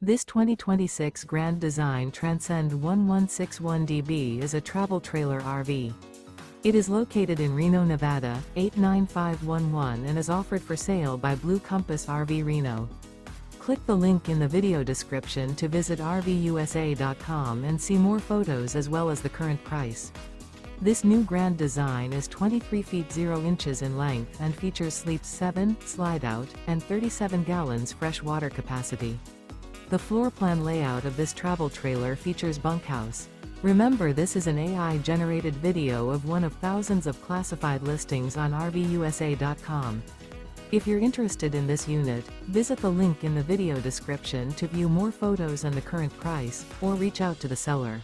This 2026 Grand Design Transcend 1161DB is a travel trailer RV. It is located in Reno, Nevada, 89511 and is offered for sale by Blue Compass RV Reno. Click the link in the video description to visit RVUSA.com and see more photos as well as the current price. This new Grand Design is 23 feet 0 inches in length and features sleeps 7, slide-out, and 37 gallons fresh water capacity. The floor plan layout of this travel trailer features bunkhouse. Remember, this is an AI-generated video of one of thousands of classified listings on RVUSA.com. If you're interested in this unit, visit the link in the video description to view more photos and the current price, or reach out to the seller.